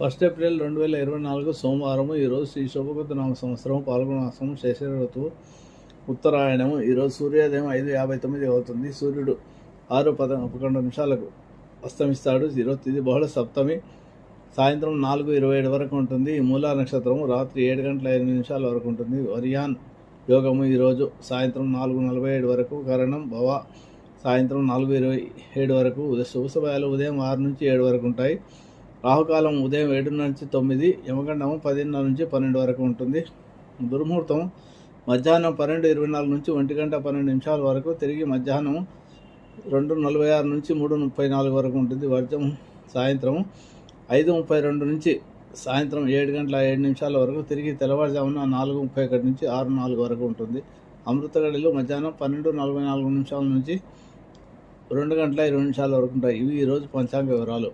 1 April 2024 సోమవారము. ఈరోజు శ్రీ శోభకృత నామ సంవత్సరం పాల్గొన మాసము శేషర ఋతువు ఉత్తరాయణము. ఈరోజు సూర్యోదయం 5:59 అవుతుంది. సూర్యుడు 6:11 అస్తమిస్తాడు. ఈరోజు తిథి బహుళ సప్తమి. సాయంత్రం 4:27 వరకు ఉంటుంది. మూలా నక్షత్రము రాత్రి 7:08 వరకు ఉంటుంది. వర్యాన్ యోగము ఈరోజు సాయంత్రం 4:47 వరకు. కరణం భవ సాయంత్రం 4:27 వరకు. శుభ సమయాలు ఉదయం 6 నుంచి 7 వరకు ఉంటాయి. రాహుకాలం ఉదయం 7 నుంచి 9, యమగండము 10:30 నుంచి 12 వరకు ఉంటుంది. దుర్ముహూర్తం మధ్యాహ్నం 12:24 నుంచి 1:12 వరకు, తిరిగి మధ్యాహ్నం 2:46 నుంచి 3:34 వరకు ఉంటుంది. వర్జం సాయంత్రం 5:32 నుంచి సాయంత్రం 7:07 వరకు, తిరిగి తెల్లవారుజామున 4:31 నుంచి 6:04 వరకు ఉంటుంది. అమృత గడియలు మధ్యాహ్నం 12:44 నుంచి 2:20 వరకు ఉంటాయి. ఇవి ఈరోజు పంచాంగ వివరాలు.